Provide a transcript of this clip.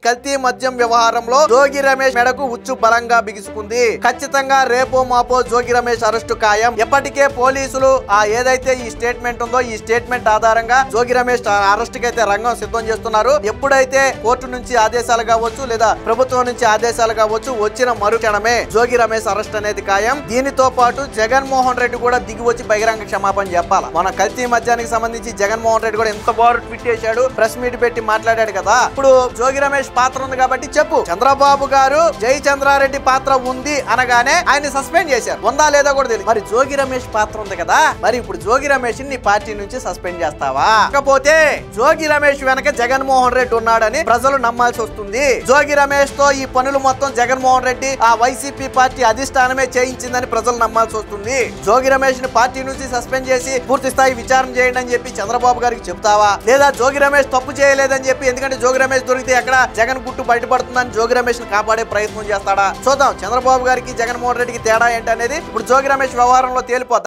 కల్తీ మద్యం వ్యవహారంలో జోగి రమేష్ మెడకు ఉచ్చు బలంగా బిగుసుకుంది. ఖచ్చితంగా రేపో మాపో జోగి రమేష్ అరెస్టు ఖాయం. ఎప్పటికే పోలీసులు ఏదైతే ఈ స్టేట్మెంట్ ఉందో ఈ స్టేట్మెంట్ ఆధారంగా జోగి రమేష్ అరెస్ట్ కి అయితే రంగం సిద్ధం చేస్తున్నారు. ఎప్పుడైతే కోర్టు నుంచి ఆదేశాలు కావచ్చు లేదా ప్రభుత్వం నుంచి ఆదేశాలు కావచ్చు వచ్చిన మరుక్షణమే జోగి రమేష్ అరెస్ట్ అనేది ఖాయం. దీనితో పాటు జగన్మోహన్ రెడ్డి కూడా దిగి వచ్చి బహిరంగ క్షమాపణ చెప్పాలి. మన కల్తీ మద్యానికి సంబంధించి జగన్మోహన్ రెడ్డి కూడా ఎంత బారు ట్వీట్ చేశాడు, ప్రెస్ మీట్ పెట్టి మాట్లాడాడు కదా. ఇప్పుడు జోగి రమేష్ పాత్ర ఉంది కాబట్టి చెప్పు, చంద్రబాబు గారు జై చంద్రారెడ్డి పాత్ర ఉంది అనగానే ఆయన సస్పెండ్ చేశారు. ఉందా లేదా కూడా తెలియదు. మరి జోగి రమేష్ పాత్ర ఉంది కదా, మరి ఇప్పుడు జోగి రమేష్ ని పార్టీ నుంచి సస్పెండ్ చేస్తావా? కాకపోతే జోగి రమేష్ వెనక జగన్మోహన్ రెడ్డి ఉన్నాడని ప్రజలు నమ్మాల్సి వస్తుంది. జోగి రమేష్ తో ఈ పనులు మొత్తం జగన్మోహన్ రెడ్డి వైసీపీ పార్టీ అధిష్టానమే చేయించిందని ప్రజలు నమ్మాల్సి వస్తుంది. జోగి రమేష్ ని పార్టీ నుంచి సస్పెండ్ చేసి పూర్తి స్థాయి విచారణ చేయండి అని చెప్పి చంద్రబాబు గారికి చెప్తావా? లేదా జోగి రమేష్ తప్పు చేయలేదని చెప్పి, ఎందుకంటే జోగి రమేష్ దొరికితే ఎక్కడ జగన్ గుట్టు బయటపడుతుందని జోగి రమేష్ ని కాపాడే ప్రయత్నం చేస్తాడా? చూద్దాం చంద్రబాబు గారికి జగన్మోహన్ రెడ్డికి తేడా ఏంటనేది ఇప్పుడు జోగి రమేష్ వ్యవహారంలో తేలిపోద్ది.